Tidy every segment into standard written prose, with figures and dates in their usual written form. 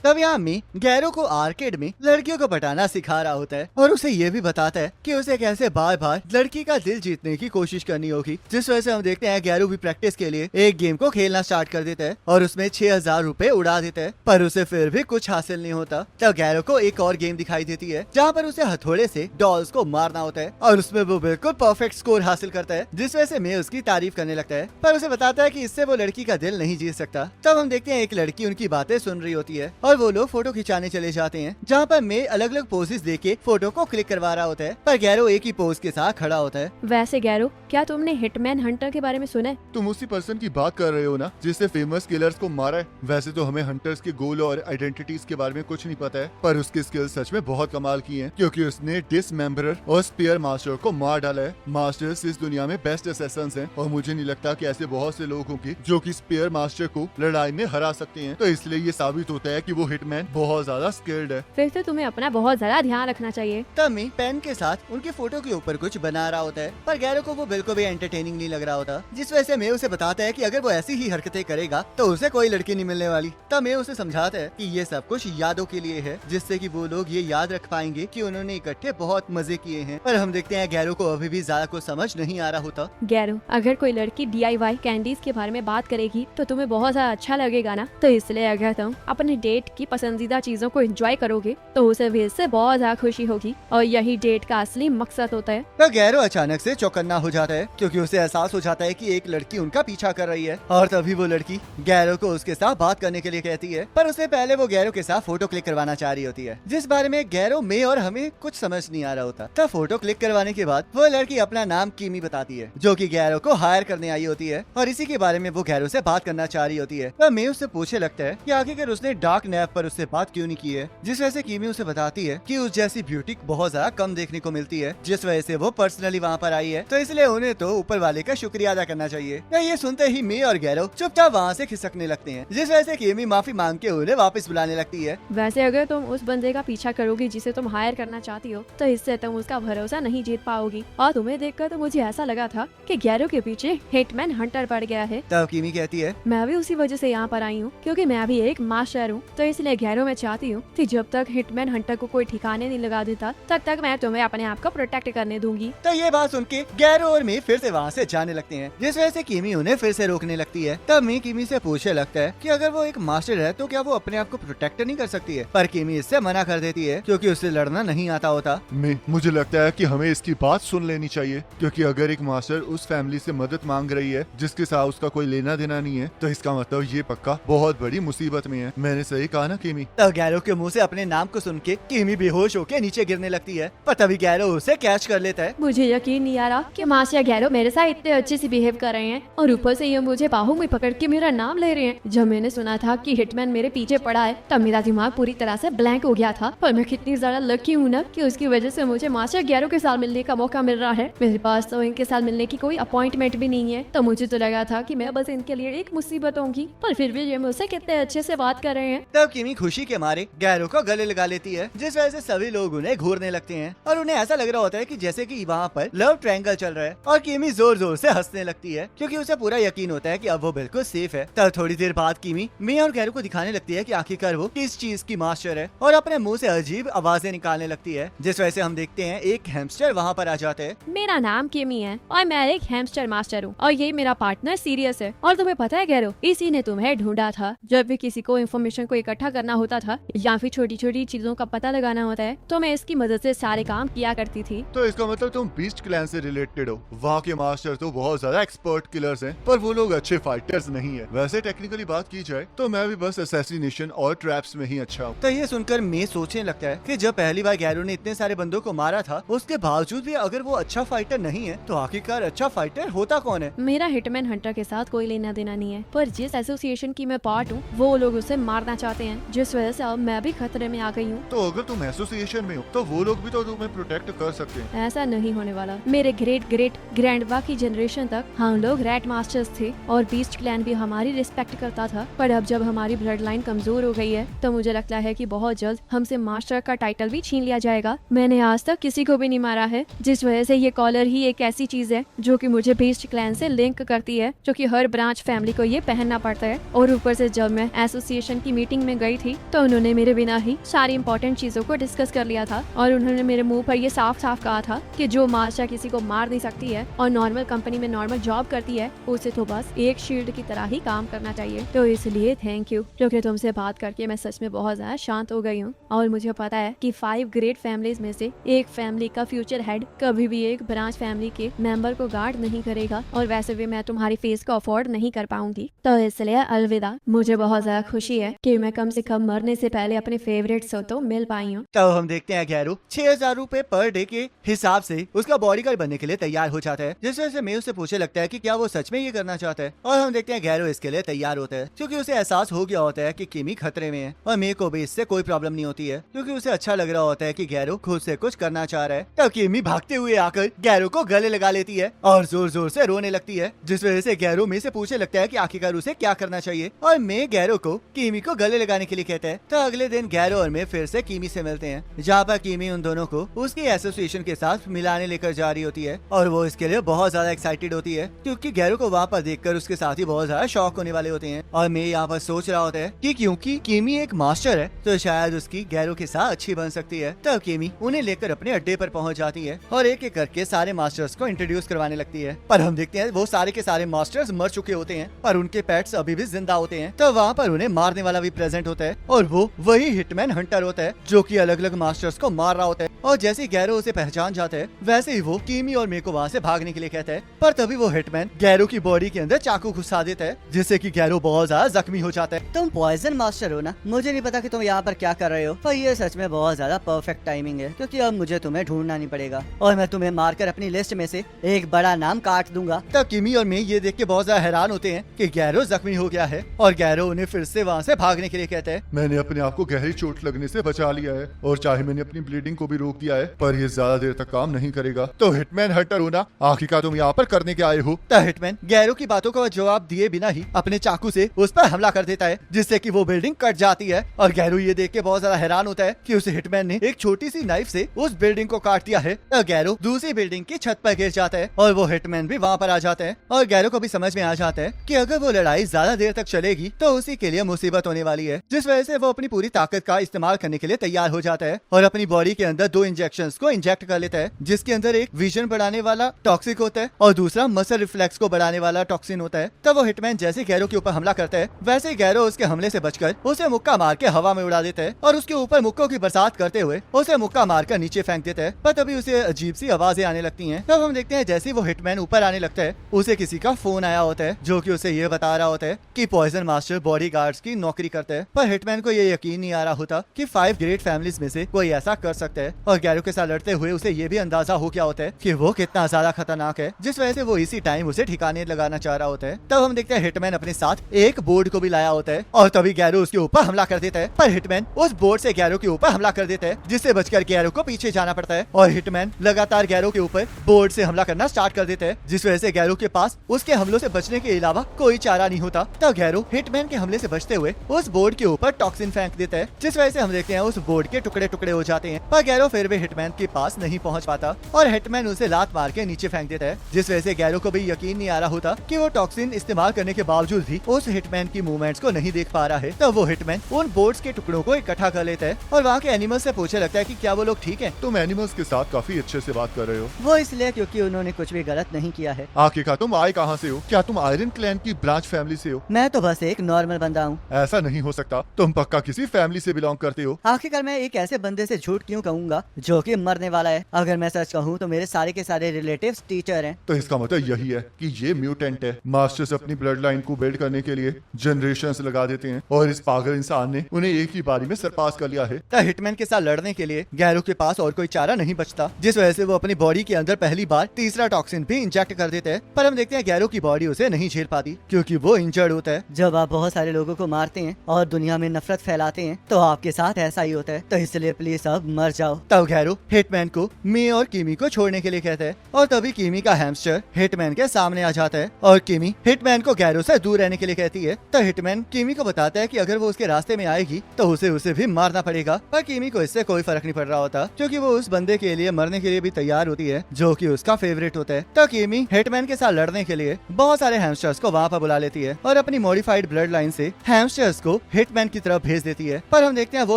तब यहाँ मी गैरो को आर्केड में लड़कियों को पटाना सिखा रहा होता है और उसे ये भी बताता है कि उसे कैसे बार बार लड़की का दिल जीतने की कोशिश करनी होगी। जिस वजह से हम देखते हैं गैरो भी प्रैक्टिस के लिए एक गेम को खेलना स्टार्ट कर देता है और उसमें 6000 रुपए उड़ा देता है, पर उसे फिर भी कुछ हासिल नहीं होता। तब गैरो को एक और गेम दिखाई देती है जहाँ पर उसे हथौड़े से डॉल्स को मारना होता है और उसमें वो बिल्कुल परफेक्ट स्कोर हासिल करता है, जिस वजह से मैं उसकी तारीफ करने लगता है, पर उसे बताता है कि इससे वो लड़की का दिल नहीं जीत सकता। तब हम देखते हैं एक लड़की उनकी बातें सुन रही होती है और वो लोग फोटो खिंचाने चले जाते हैं, जहाँ पर मैं अलग अलग पोजेस देके फोटो को क्लिक करवा रहा होता है, पर गैरो एक ही पोज के साथ खड़ा होता है। वैसे गैरो, क्या तुमने हिटमैन हंटर के बारे में सुना है? तुम उसी पर्सन की बात कर रहे हो ना जिसने फेमस किलर्स को मारा है? वैसे तो हमें हंटर्स के गोल और आइडेंटिटीज के बारे में कुछ नहीं पता है, पर उसकी स्किल सच में बहुत कमाल की हैं, क्योंकि उसने डिसमेंबरर और स्पीयर मास्टर को मार डाला है। मास्टर्स इस दुनिया में बेस्ट असैसिन्स हैं और मुझे नहीं लगता कि ऐसे बहुत से लोग होंगे जो कि स्पीयर मास्टर को लड़ाई में हरा सकते हैं, तो इसलिए ये साबित होता है कि वो हिटमैन बहुत ज्यादा स्किल्ड है। फिर तो तुम्हें अपना बहुत ज्यादा ध्यान रखना चाहिए। तब मी पेन के साथ उनके फोटो के ऊपर कुछ बना रहा होता है, पर गैरो को वो बिल्कुल भी एंटरटेनिंग नहीं लग रहा होता, जिस वजह से मैं उसे बताता है कि अगर वो ऐसी ही हरकतें करेगा तो उसे कोई लड़की नहीं मिलने वाली। तब मैं उसे समझाता है कि ये सब कुछ यादों के लिए है, जिससे कि वो लोग ये याद रख पाएंगे कि उन्होंने इकट्ठे बहुत मजे किए हैं। पर हम देखते हैं गैरो को अभी भी ज्यादा कुछ समझ नहीं आ रहा होता। गैरो, अगर कोई लड़की DIY कैंडीज के बारे में बात करेगी तो तुम्हें बहुत ज्यादा अच्छा लगेगा ना, तो इसलिए अगर तुम अपने डेट की पसंदीदा चीजों को एंजॉय करोगे तो उसे भी इससे बहुत ज्यादा खुशी होगी, और यही डेट का असली मकसद होता है। तो गैरो अचानक से चौकन्ना हो जाता है, क्योंकि उसे एहसास हो जाता है कि एक लड़की उनका पीछा कर रही है, और तभी वो लड़की गैरो को उसके साथ बात करने के लिए कहती है, पर उससे पहले वो गैरो के साथ फोटो क्लिक करवाना चाह रही होती है, जिस बारे में गैरो में और हमें कुछ समझ नहीं आ रहा होता। तब फोटो क्लिक करवाने के बाद वो लड़की अपना नाम कीमी बताती है, जो कि गैरो को हायर करने आई होती है, और इसी के बारे में वो गैरो से बात करना चाह रही होती है। तब मैं उससे पूछने लगता है कि आखिरकार उसने डार्क नैप पर उससे बात क्यों नहीं की है, जिस वजह से कीमी उसे बताती है कि उस जैसी ब्यूटी बहुत ज्यादा कम देखने को मिलती है, जिस वजह से वो पर्सनली वहाँ पर आई है, तो इसलिए उन्हें तो ऊपर वाले का शुक्रिया अदा करना चाहिए। ये सुनते ही मी और गैरो चुपचाप वहाँ से खिसकने लगते हैं, जिस वजह से कीमी माफी मांग के उन्हें वापस बुलाने लगती है। वैसे अगर तुम उस बंदे का पीछा करोगी जिसे तुम हायर करना चाहती हो, तो इससे तुम उसका भरोसा नहीं जीत पाओगी, और तुम्हें देखकर तो मुझे ऐसा लगा था कि गैरो के पीछे हिटमैन हंटर पड़ गया है। तब कीमी कहती है, मैं भी उसी वजह से यहाँ पर आई हूँ, क्योंकि मैं भी एक मास्टर हूँ, तो इसलिए गैरो मैं चाहती हूँ कि जब तक हिटमैन हंटर को कोई ठिकाने नहीं लगा देता तब तक मैं तुम्हें अपने आप को प्रोटेक्ट करने दूंगी। तो ये बात सुन के गैरो और मी फिर से वहाँ से जाने लगते हैं, जिस वजह से कीमी उन्हें फिर से रोकने लगती है। तब मी कीमी से पूछने लगता है कि अगर वो एक मास्टर है तो क्या वो अपने आप को प्रोटेक्ट नहीं कर सकती है, पर कीमी इससे मना कर देती है, क्योंकि उसे लड़ना नहीं आता होता। मुझे लगता है कि हमें इसकी बात सुन लेनी चाहिए, क्योंकि अगर एक मास्टर उस फैमिली से मदद मांग रही है जिसके साथ उसका कोई लेना देना नहीं है, तो इसका मतलब ये पक्का बहुत बड़ी मुसीबत में है। मैंने सही कहा ना कीमी? तब गैरो के मुंह से अपने नाम को सुन के कीमी बेहोश होकर नीचे गिरने लगती है, पर तभी गैरो उसे कैच कर लेता है। मुझे यकीन नहीं आ रहा कि मास्टर गैरो मेरे साथ इतने अच्छे से बिहेव कर रहे हैं, और ऊपर से ये मुझे बाहों में पकड़ के मेरा नाम ले रहे हैं। जब मैंने सुना था कि हिटमैन मेरे पीछे पड़ा है तब मेरा दिमाग पूरी तरह से ब्लैंक हो गया था, पर मैं कितनी ज्यादा लकी हूँ ना कि उसकी वजह से मुझे मास्टर गैरो के साथ मिलने का मौका मिल रहा है। मेरे पास तो इनके साथ मिलने की कोई अपॉइंटमेंट भी नहीं है, तो मुझे तो लगा था कि मैं बस इनके लिए एक मुसीबत होंगी, पर फिर भी ये मुझसे कितने अच्छे से बात कर रहे हैं। तब कीमी खुशी के मारे गैरो को गले लगा लेती है, जिस वजह से सभी लोग उन्हें घूरने लगते हैं, और उन्हें ऐसा लग रहा होता है कि जैसे कि वहाँ पर लव ट्रायंगल चल रहा है, और कीमी जोर जोर से हंसने लगती है, क्योंकि उसे पूरा यकीन होता है कि अब वो बिल्कुल सेफ है। तब थोड़ी देर बाद कीमी मी और गैरो को दिखाने लगती है कि आखिरकार वो किस चीज की मास्टर है, और अपने मुंह से अजीब आवाजें निकालने लगती है, जिस वजह से हम देखते हैं एक हैमस्टर वहाँ पर आ जाते हैं। मेरा नाम कीमी है और मैं एक हैमस्टर मास्टर हूँ, और ये मेरा पार्टनर सीरियस है, और तुम्हें पता है गैरो, इसी ने तुम्हें ढूंढा था। जब भी किसी को इन्फॉर्मेशन को इकट्ठा करना होता था या फिर छोटी छोटी चीजों का पता लगाना होता है, तो मैं इसकी मदद से सारे काम किया करती थी। तो इसका मतलब तुम बीस्ट क्लैन से रिलेटेड हो। वहाँ के मास्टर तो बहुत ज्यादा एक्सपर्ट किलर्स हैं, पर वो लोग अच्छे फाइटर्स नहीं है। वैसे टेक्निकली बात की जाए तो मैं भी बस असैसिनेशन और ट्रैप्स में ही अच्छा हूँ। तो ये सुनकर मैं सोचने लगता है कि जब पहली बार गैरो ने इतने सारे बंदों को मारा था, उसके बावजूद भी अगर वो अच्छा फाइटर नहीं है तो आखिरकार अच्छा फाइटर होता कौन है? मेरा हिटमैन हंटर के साथ कोई लेना देना नहीं है, पर जिस एसोसिएशन की मैं पार्ट हूँ वो लोग उसे मारना चाहते हैं, जिस वजह से अब मैं भी खतरे में आ गई हूँ। तो अगर तुम एसोसिएशन में हो तो वो लोग भी तो तुम्हें प्रोटेक्ट कर सकते हैं। ऐसा नहीं होने वाला। मेरे ग्रेट ग्रेट ग्रैंडपा की जनरेशन तक हम लोग रैट मास्टर्स थे, और बीस्ट क्लैन भी हमारी रिस्पेक्ट करता था, पर अब जब हमारी ब्लड लाइन कमजोर हो गई है तो मुझे लगता है कि बहुत जल्द हमसे मास्टर का टाइटल भी छीन लिया जाएगा। मैंने आज तक किसी को भी नहीं मारा है, जिस वजह से ये कॉलर ही एक ऐसी चीज है जो कि मुझे बीस्ट क्लैन से लिंक करती है, जो कि हर ब्रांच फैमिली को ये पहनना पड़ता है। और ऊपर से जब मैं एसोसिएशन की मीटिंग में में गई थी तो उन्होंने मेरे बिना ही सारी इम्पोर्टेंट चीजों को डिस्कस कर लिया था और उन्होंने मेरे मुंह पर ये साफ साफ कहा था कि जो मार्शा किसी को मार नहीं सकती है और नॉर्मल कंपनी में नॉर्मल जॉब करती है उसे तो बस एक शील्ड की तरह ही काम करना चाहिए। तो इसलिए थैंक यू, क्योंकि तुमसे बात करके मैं सच में बहुत ज्यादा शांत हो गई हूँ और मुझे पता है कि 5 ग्रेट फैमिलीज में से एक फैमिली का फ्यूचर हेड कभी भी एक ब्रांच फैमिली के मेंबर को गार्ड नहीं करेगा और वैसे भी मैं तुम्हारी फीस को अफोर्ड नहीं कर पाऊंगी। तो इसलिए अलविदा। मुझे बहुत ज्यादा खुशी है कि मैं कम से कम मरने से पहले अपने फेवरेट से तो मिल पाई हूँ। तो हम देखते हैं गैरो 6000 रूपए पर डे के हिसाब से उसका बॉडीगार्ड बनने के लिए तैयार हो जाता है, जिस वजह से मैं उससे पूछने लगता है कि क्या वो सच में ये करना चाहता है। और हम देखते हैं गैरो इसके लिए तैयार होता है क्योंकि उसे एहसास हो गया होता है कि किमी खतरे में है और मे को भी इससे कोई प्रॉब्लम नहीं होती है क्योंकि उसे अच्छा लग रहा होता है कि गैरो खुद से कुछ करना चाह रहा है। तो किमी भागते हुए आकर गैरो को गले लगा लेती है और जोर जोर से रोने लगती है, जिस वजह से गैरो मे से पूछने लगता है कि आखिरकार उसे क्या करना चाहिए और मे गैरो को किमी को गले लगाने के लिए कहता है। तो अगले दिन गैरो और मे फिर से किमी से मिलते हैं, जहाँ पर किमी उन दोनों को उसकी एसोसिएशन के साथ मिलाने लेकर जा रही होती है और वो इसके लिए बहुत ज्यादा एक्साइटेड होती है क्योंकि गैरो को वहाँ पर देखकर उसके साथ ही बहुत ज्यादा शौक होने वाले होते हैं। और मे यहाँ पर सोच रहा होता है कि क्योंकि किमी एक मास्टर है तो शायद उसकी गैरो के साथ अच्छी बन सकती है। तब किमी उन्हें लेकर अपने अड्डे पर पहुँच जाती है और एक एक करके सारे मास्टर्स को इंट्रोड्यूस करवाने लगती है। पर हम देखते हैं वो सारे के सारे मास्टर्स मर चुके होते हैं पर उनके पेट्स अभी भी जिंदा होते हैं। तो वहाँ पर उन्हें मारने वाला भी प्रेजेंट होता है और वो वही हिटमैन हंटर होता है जो कि अलग अलग मास्टर्स को मार रहा होता है। और जैसे ही गैरो उसे पहचान जाता है वैसे ही वो किमी और मे को वहाँ से भागने के लिए कहता है, पर तभी वो हिटमैन गैरो की बॉडी के अंदर चाकू घुसा देता है जिससे कि गैरो बहुत ज्यादा जख्मी हो जाता है। तुम पॉइजन मास्टर हो ना? मुझे नहीं पता कि तुम यहाँ पर क्या कर रहे हो, पर ये सच में बहुत ज्यादा परफेक्ट टाइमिंग है क्योंकि अब मुझे तुम्हें ढूंढना नहीं पड़ेगा और मैं तुम्हें मारकर अपनी लिस्ट में से एक बड़ा नाम काट दूंगा। तब किमी और मे ये देख के बहुत ज्यादा हैरान होते हैं कि गैरो जख्मी हो गया है और गैरो उन्हें फिर से वहाँ से भागने के लिए कहता है। मैंने अपने आप को गहरी चोट लगने से बचा लिया है और चाहे मैंने अपनी ब्लीडिंग को भी रोक दिया है पर ये ज्यादा देर तक काम नहीं करेगा। तो हिटमैन हंटर हो ना, आखिरकार तुम यहाँ पर करने के आए हो? तो हिटमैन गैरो की बातों का जवाब दिए बिना ही अपने चाकू से उस पर हमला कर देता है जिससे कि वो बिल्डिंग कट जाती है और गैरो ये देख के बहुत ज्यादा हैरान होता है कि उसे हिटमैन ने एक छोटी सी नाइफ से उस बिल्डिंग को काट दिया है। तो गैरो दूसरी बिल्डिंग की छत पर गिर जाता है और वो हिटमैन भी वहाँ पर आ जाता है और गैरो को भी समझ में आ जाता है कि अगर वो लड़ाई ज्यादा देर तक चलेगी तो उसी के लिए मुसीबत होने वाली है, जिस वजह से वो अपनी पूरी ताकत का इस्तेमाल करने के लिए तैयार हो जाता है और अपनी बॉडी के अंदर 2 इंजेक्शंस को इंजेक्ट कर लेता है जिसके अंदर एक विजन बढ़ाने वाला टॉक्सिक होता है और दूसरा मसल रिफ्लेक्स को बढ़ाने वाला टॉक्सिन होता है। तब वो हिटमैन जैसे गैरो के ऊपर हमला करता है वैसे ही गैरो उसके हमले से बचकर उसे मुक्का मार के हवा में उड़ा देता है और उसके ऊपर मुक्कों की बरसात करते हुए उसे मुक्का मारकर नीचे फेंक देता है। पर तभी उसे अजीब सी आवाजें आने लगती हैं। तब हम देखते हैं जैसे वो हिटमैन ऊपर आने लगता है उसे किसी का फोन आया होता है जो कि उसे ये बता रहा होता है कि पॉइजन मास्टर बॉडीगार्ड्स की नौकरी करता है। पर हिटमैन को ये यकीन नहीं आ रहा होता कि 5 ग्रेट फैमिलीज में से कोई ऐसा कर सकता है और गैरो के साथ लड़ते हुए उसे ये भी अंदाजा हो गया होता है कि वो कितना ज्यादा खतरनाक है, जिस वजह से वो इसी टाइम उसे ठिकाने लगाना चाह रहा होता है। तब हम देखते हैं हिटमैन अपने साथ एक बोर्ड को भी लाया होता है और तभी गैरो उसके ऊपर हमला कर देता है। पर हिटमैन उस बोर्ड से गैरो के ऊपर हमला कर देता है जिससे बचकर गैरो को पीछे जाना पड़ता है और हिटमैन लगातार गैरो के ऊपर बोर्ड से हमला करना स्टार्ट कर देता है, जिस वजह से गैरो के पास उसके हमलों से बचने के अलावा कोई चारा नहीं होता। तब गैरो हिटमैन के हमले से बचते हुए उस बोर्ड के ऊपर टॉक्सिन फेंक देता है, जिस वजह से हम देखते हैं उस बोर्ड के टुकड़े टुकड़े हो जाते हैं। पर गैरो फिर भी हिटमैन के पास नहीं पहुंच पाता और हिटमैन उसे लात मार के नीचे फेंक देता है, जिस वजह से गैरो को भी यकीन नहीं आ रहा होता कि वो टॉक्सिन इस्तेमाल करने के बावजूद भी उस हिटमैन की मूवमेंट्स को नहीं देख पा रहा है। तब वो हिटमैन उन बोर्ड्स के टुकड़ों को इकट्ठा कर लेता है और वहाँ के एनिमल्स से पूछने लगता है कि क्या वो लोग ठीक हैं। तुम एनिमल्स के साथ काफी अच्छे से बात कर रहे हो। वो इसलिए क्योंकि उन्होंने कुछ भी गलत नहीं किया है। आखिरकार तुम आए कहाँ से हो? क्या तुम आयरन क्लैन की ब्रांच फैमिली से हो? मैं तो बस एक नॉर्मल बंदा हूँ। ऐसा नहीं हो सकता, तुम पक्का किसी फैमिली से बिलोंग करते हो। आखिरकार मैं एक ऐसे बंदे से झूठ क्यों कहूँगा जो कि मरने वाला है? अगर मैं सच कहूँ तो मेरे सारे के सारे रिलेटिव्स टीचर हैं। तो इसका मतलब यही है कि ये म्यूटेंट है। मास्टर्स अपनी ब्लड लाइन को बिल्ड करने के लिए जनरेशंस लगा देते हैं और इस पागल इंसान ने उन्हें एक ही बारी में सरपास कर लिया है। तो हिटमैन के साथ लड़ने के लिए गैरो के पास और कोई चारा नहीं बचता, जिस वजह से वो अपनी बॉडी के अंदर पहली बार तीसरा टॉक्सिन भी इंजेक्ट कर देते हैं। पर हम देखते हैं गैरो की बॉडी उसे नहीं झेल पाती क्योंकि वो इंजर्ड होता है। जब आप बहुत सारे लोगों को मारते हैं और दुनिया में नफरत फैलाते हैं तो आपके साथ ऐसा ही होता है, तो इसलिए प्लीज अब मर जाओ। तब गैरो हिटमैन को मे और किमी को छोड़ने के लिए कहता है और तभी किमी का हैमस्टर हिटमैन के सामने आ जाता है और किमी हिटमैन को गैरो से दूर रहने के लिए कहती है। तो हिटमैन किमी को बताता है कि अगर वो उसके रास्ते में आएगी तो उसे भी मारना पड़ेगा। पर किमी को इससे कोई फर्क नहीं पड़ रहा होता क्योंकि वो उस बंदे के लिए मरने के लिए भी तैयार होती है जो कि उसका फेवरेट होता है। तो किमी हिटमैन के साथ लड़ने के लिए बहुत सारे हैमस्टर्स को वहाँ पर बुला लेती है और अपनी मॉडिफाइड ब्लड लाइन से हैमस्टर्स को हिटमैन की तरफ भेज देती है। पर हम देखते हैं वो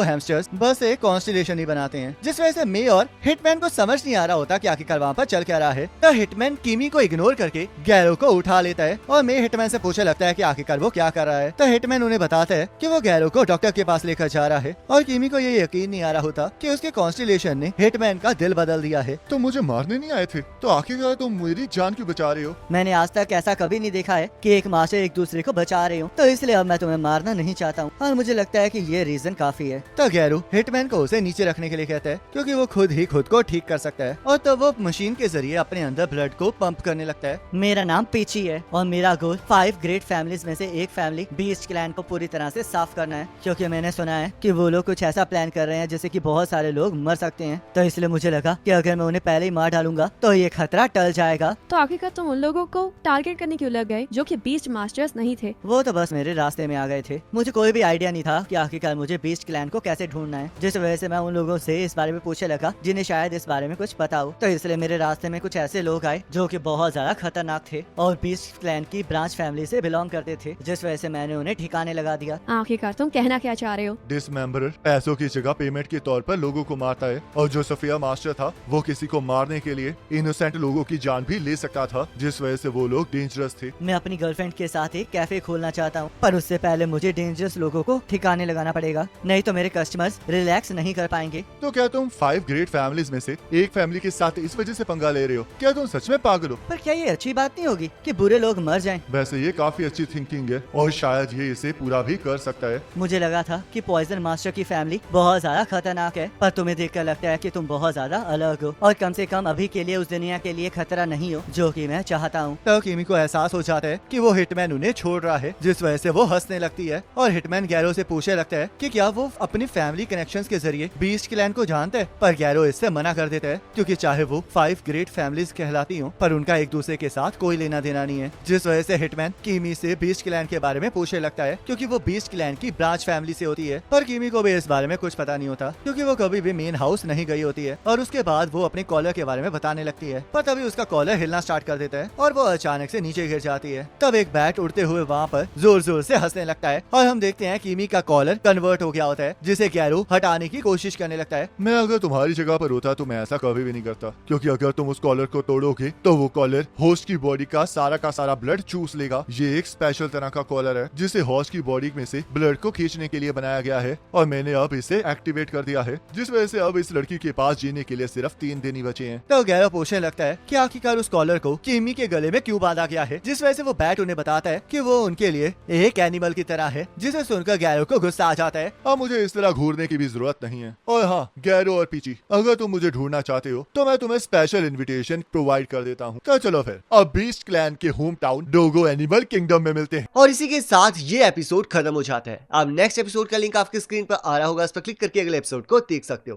हैमस्टर्स बस एक कॉन्स्टिलेशन ही बनाते हैं, जिस वजह से मे और हिटमैन को समझ नहीं आ रहा होता कि आखिरकार वहाँ पर चल क्या रहा है। तो हिटमैन कीमी को इग्नोर करके गैरो को उठा लेता है और मे हिटमैन से पूछने लगता है कि आखिरकार वो क्या कर रहा है। तो हिटमैन उन्हें बताता है कि वो गैरो को डॉक्टर के पास लेकर जा रहा है और कीमी को ये यकीन नहीं आ रहा होता कि उसके कॉन्स्टिलेशन ने हिटमैन का दिल बदल दिया है। तो मुझे मारने नहीं आए थे, तो आखिरकार तुम मेरी जान क्यों बचा रहे हो? मैंने आज तक ऐसा कभी नहीं देखा है कि एक मास्टर एक दूसरे को बचा रहे हो, तो इसलिए अब मैं तुम्हें मारना नहीं चाहता हूँ और मुझे लगता है कि ये रीजन काफी है। तो गैरो हिटमैन को उसे नीचे रखने के लिए कहता है क्योंकि वो खुद ही खुद को ठीक कर सकता है। और तब वो मशीन के जरिए अपने अंदर ब्लड को पंप करने लगता है। मेरा नाम पीची है और मेरा गोल 5 ग्रेट फैमिलीज में से एक फैमिली बीस्ट क्लैन को पूरी तरह से साफ करना है, क्योंकि मैंने सुना है कि वो लोग कुछ ऐसा प्लान कर रहे हैं जिससे कि बहुत सारे लोग मर सकते हैं। तो इसलिए मुझे लगा कि अगर मैं उन्हें पहले ही मार डालूंगा तो ये खतरा टल जाएगा। तो आखिरकार तुम उन लोगों को टारगेट करने क्यों लग गए जो कि बीस्ट मास्टर्स नहीं थे? वो तो बस मेरे रास्ते में आ गए थे। मुझे कोई भी आइडिया नहीं था कि आखिरकार मुझे बीस्ट क्लैन को कैसे ढूंढना है, जिस वजह से मैं उन लोगों से इस बारे में पूछने लगा जिन्हें शायद इस बारे में कुछ पता हो। तो इसलिए मेरे रास्ते में कुछ ऐसे लोग आए जो कि बहुत ज्यादा खतरनाक थे और बीस्ट क्लैन की ब्रांच फैमिली से बिलोंग करते थे, जिस वजह से मैंने उन्हें ठिकाने लगा दिया। आखिरकार तुम कहना क्या चाह रहे हो? डिसमेंबरर पैसों की जगह पेमेंट के तौर पर लोगों को मारता है, और जो सफिया मास्टर था वो किसी को मारने के लिए इनोसेंट लोगों की जान भी ले सकता था, जिस वजह से वो लोग डेंजरस थे। मैं अपनी गर्लफ्रेंड के साथ एक कैफे खोलना चाहता हूँ, पर उससे पहले मुझे डेंजरस लोगों को ठिकाने लगाना पड़ेगा, नहीं तो मेरे कस्टमर्स रिलैक्स नहीं कर पाएंगे। तो क्या तुम 5 ग्रेट फैमिलीज में से एक फैमिली के साथ इस वजह से पंगा ले रहे हो? क्या तुम सच में पागल हो? पर क्या ये अच्छी बात नहीं होगी कि बुरे लोग मर जाएं? वैसे ये काफी अच्छी थिंकिंग है और शायद ये इसे पूरा भी कर सकता है। मुझे लगा था कि पॉइजन मास्टर की फैमिली बहुत ज्यादा खतरनाक है, पर तुम्हें देखकर लगता है कि तुम बहुत ज्यादा अलग हो और कम से कम अभी के लिए उस दुनिया के लिए खतरा नहीं हो जो कि मैं चाहता हूँ। तो कीमी को एहसास हो जाता है कि वो हिटमैन उन्हें छोड़ रहा है, जिस वजह से वो हंसने लगती है और हिटमैन गैरो से पूछने लगता है कि क्या वो अपनी फैमिली कनेक्शंस के जरिए बीस्ट क्लैन को जानता है। पर गैरो इससे मना कर देता है क्योंकि चाहे वो 5 ग्रेट फैमिलीज कहलाती हो, पर उनका एक दूसरे के साथ कोई लेना देना नहीं है, जिस वजह से हिटमैन कीमी से बीस्ट क्लैन के बारे में पूछने लगता है क्योंकि वो बीस्ट क्लैन की ब्रांच फैमिली से होती है। पर कीमी को भी इस बारे में कुछ पता नहीं होता क्योंकि वो कभी भी मेन हाउस नहीं गई होती है। और उसके बाद वो अपने कॉलर के बारे में बताने लगती है, पर तभी उसका कॉलर हिलना स्टार्ट कर देता है और वो अचानक से नीचे गिर जाती है। तब एक बैट उड़ते हुए वहाँ पर जोर जोर से हंसने लगता है और हम देखते हैं कीमी का कॉलर कन्वर्ट हो गया होता है, जिसे गैरो हटाने की कोशिश करने लगता है। मैं अगर तुम्हारी जगह पर होता तो मैं ऐसा कभी भी नहीं करता, क्योंकि अगर तुम उस कॉलर को तोड़ोगे तो वो कॉलर होस्ट की बॉडी का सारा ब्लड चूस लेगा। ये एक स्पेशल तरह का कॉलर है जिसे होस्ट की बॉडी में से ब्लड को खींचने के लिए बनाया गया है और मैंने अब इसे एक्टिवेट कर दिया है, जिस वजह से अब इस लड़की के पास जीने के लिए सिर्फ 3 दिन ही बचे हैं। तो गैरो पूछने लगता है कि आखिरकार उस कॉलर को कीमी के गले में क्यों बांधा गया है, जिस वजह से वो बैट उन्हें बताता है कि वो उनके लिए एक एनिमल की तरह है, जिसे सुनकर गैरो को गुस्सा आ जाता है। अब मुझे इस तरह घूरने की भी जरूरत नहीं है। और हाँ गैरो और पीची, अगर तुम मुझे ढूंढना चाहते हो तो मैं तुम्हें स्पेशल इनविटेशन प्रोवाइड कर देता हूँ। तो चलो फिर अब बीस्ट क्लैन के होम टाउन डोगो एनिमल किंगडम में मिलते हैं। और इसी के साथ ये एपिसोड खत्म हो जाता है। अब नेक्स्ट एपिसोड का लिंक आपकी स्क्रीन पर आ रहा होगा, उस पर क्लिक करके अगले एपिसोड को देख सकते हो।